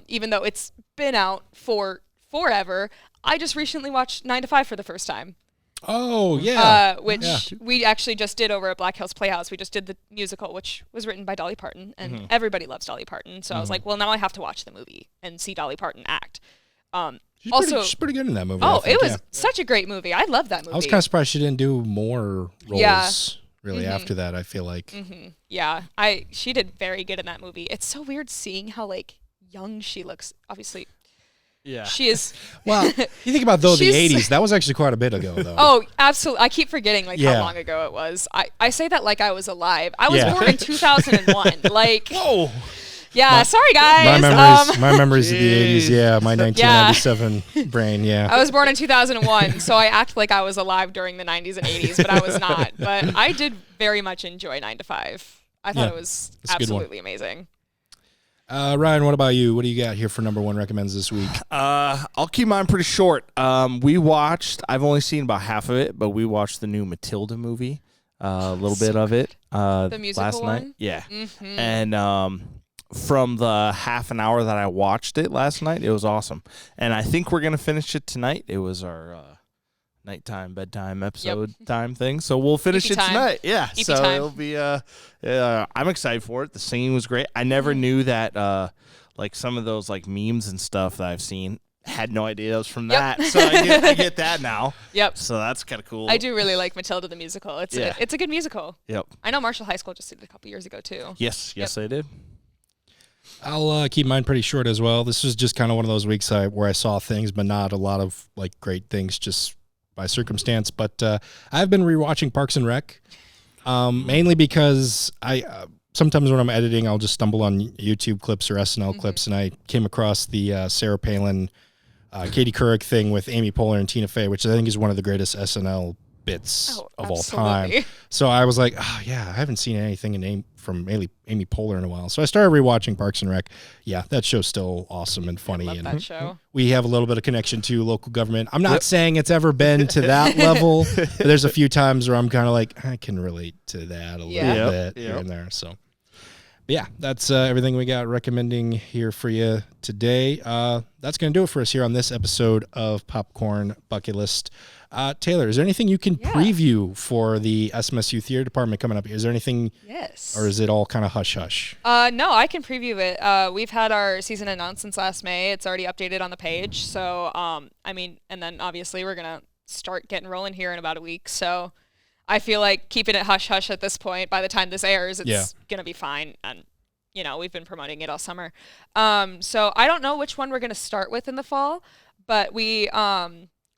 even though it's been out for forever, I just recently watched 9 to 5 for the first time. Oh, yeah. Which we actually just did over at Black Hills Playhouse. We just did the musical, which was written by Dolly Parton, and everybody loves Dolly Parton. So I was like, well, now I have to watch the movie and see Dolly Parton act. She's pretty good in that movie. Oh, I think, it was such a great movie. I love that movie. I was kind of surprised she didn't do more roles really after that, I feel like. Yeah, she did very good in that movie. It's so weird seeing how like young she looks. Obviously, she is. Well, you think about the She's- 80s. That was actually quite a bit ago, though. Oh, absolutely. I keep forgetting like Yeah. how long ago it was. I say that like I was alive. I was Yeah. born in 2001. Like, Oh, yeah. Sorry, guys. My memories of the 80s, yeah. My 1997 brain, yeah. I was born in 2001, so I act like I was alive during the 90s and 80s, but I was not. But I did very much enjoy 9 to 5. I thought it was it's a good one. absolutely amazing. Ryan, what about you? What do you got here for number one recommends this week? I'll keep mine pretty short. We watched. I've only seen about half of it, but we watched the new Matilda movie. A little bit of it. The musical last night. one? Yeah. And from the half an hour that I watched it last night, it was awesome. And I think we're gonna finish it tonight. It was our nighttime bedtime episode time thing, so we'll finish EP it time. tonight. Yeah, EP so time. it'll be I'm excited for it. The singing was great. I never knew that like some of those like memes and stuff that I've seen, had no idea it was from that. So I get that now. Yep. So that's kind of cool. I do really like Matilda the musical. It's a good musical. Yep. I know Marshall High School just did it a couple years ago too. Yes, I did. I'll keep mine pretty short as well. This was just kind of one of those weeks where I saw things, but not a lot of like great things just by circumstance. But I've been rewatching Parks and Rec, mainly because I sometimes when I'm editing, I'll just stumble on YouTube clips or SNL clips, and I came across the Sarah Palin, Katie Couric thing with Amy Poehler and Tina Fey, which I think is one of the greatest SNL bits of all time. absolutely. So I was like, oh yeah, I haven't seen anything from Amy Poehler in a while. So I started rewatching Parks and Rec. Yeah, that show's still awesome and funny. Love And that show. we have a little bit of connection to local government. I'm not saying it's ever been to that level, but there's a few times where I'm kind of like, I can relate to that a little bit here and there. So, but yeah, that's everything we got recommending here for you today. That's going to do it for us here on this episode of Popcorn Bucket List. Taylor, is there anything you can preview for the SMSU Theatre Department coming up? Is there anything, or is it all kind of hush-hush? No, I can preview it. We've had our season announced since last May. It's already updated on the page. So, I mean, and then obviously we're going to start getting rolling here in about a week. So I feel like keeping it hush-hush at this point, by the time this airs, it's going to be fine. And, you know, we've been promoting it all summer. So I don't know which one we're going to start with in the fall, but we...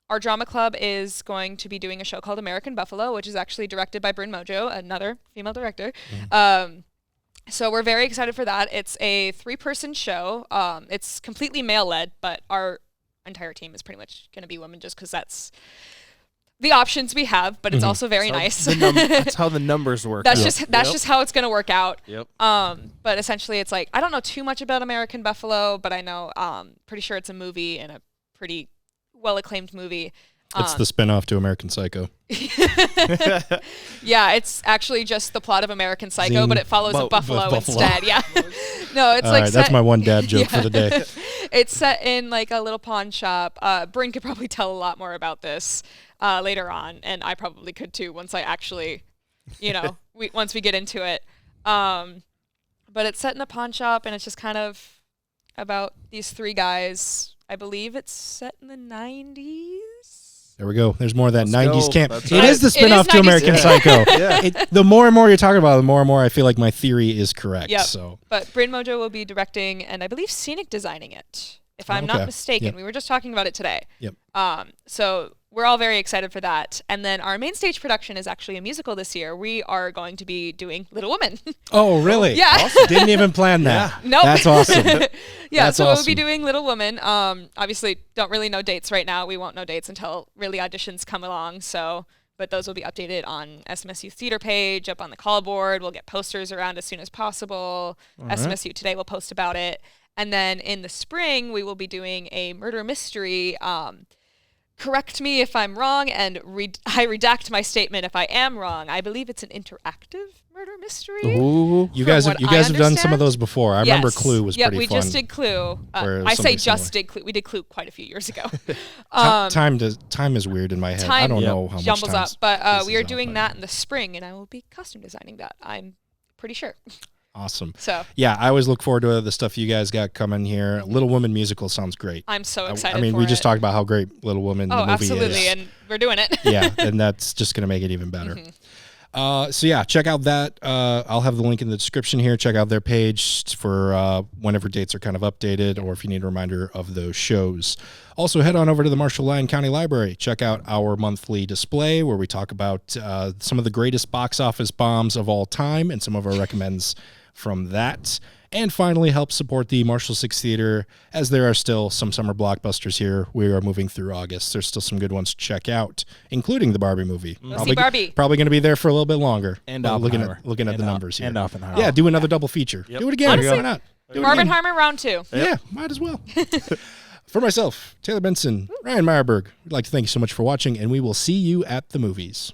our drama club is going to be doing a show called American Buffalo, which is actually directed by Bryn Mojo, another female director. So we're very excited for that. It's a 3-person show. It's completely male-led, but our entire team is pretty much going to be women just because that's the options we have, but it's also very nice. That's how the numbers work. That's just how it's going to work out. Yep. But essentially it's like, I don't know too much about American Buffalo, but I know, pretty sure it's a movie and a pretty well-acclaimed movie. It's the spinoff to American Psycho. Yeah, it's actually just the plot of American Psycho, but it follows a buffalo instead. Yeah. No, it's All like right, that's my one dad joke for the day. It's set in like a little pawn shop. Bryn could probably tell a lot more about this later on, and I probably could too once I actually, you know, once we get into it. But it's set in a pawn shop, and it's just kind of about these 3 guys. I believe it's set in the 90s. There we go. There's more of that 90s camp. That's It is the spinoff to 90s. American Psycho. The more and more you're talking about it, the more and more I feel like my theory is correct. Yep. So. But Bryn Mojo will be directing and I believe scenic designing it, if I'm not mistaken. Yep. We were just talking about it today. Yep. So we're all very excited for that. And then our main stage production is actually a musical this year. We are going to be doing Little Women. Oh, really? Yeah. Awesome. Didn't even plan that. Nope. That's awesome. Yeah, That's so awesome. we'll be doing Little Women. Obviously, don't really know dates right now. We won't know dates until really auditions come along. So, but those will be updated on SMSU Theater page, up on the call board. We'll get posters around as soon as possible. SMSU Today will post about it. And then in the spring, we will be doing a murder mystery correct me if I'm wrong, and I redact my statement if I am wrong. I believe it's an interactive murder mystery. Ooh, you guys have done some of those before. I remember Clue was pretty fun. Yeah, we just did Clue. I say just did Clue. We did Clue quite a few years ago. Time is weird in my head. I don't know how much jumbles time up, but we are doing that in the spring, and I will be costume designing that. I'm pretty sure. Awesome. So yeah, I always look forward to the stuff you guys got coming here. Little Woman musical sounds great. I'm so excited. I mean, for we just it. talked about how great Little Woman the movie absolutely, is. and we're doing it. Yeah, and that's just going to make it even better. So yeah, check out that. I'll have the link in the description here. Check out their page for whenever dates are kind of updated, or if you need a reminder of those shows. Also, head on over to the Marshall-Lyon County Library. Check out our monthly display where we talk about some of the greatest box office bombs of all time and some of our recommends from that. And finally, help support the Marshall 6 Theater, as there are still some summer blockbusters here. We are moving through August. There's still some good ones to check out, including the Barbie movie. See Barbie. Probably going to be there for a little bit longer. And looking at the numbers here. And Oppenheimer. Yeah, do another double feature. Yep. Do it again. Honestly, Why not? Do it Marvin again. Harmer round 2. Yeah, might as well. For myself, Tailer Benson, Ryan Meyerberg, we'd like to thank you so much for watching, and we will see you at the movies.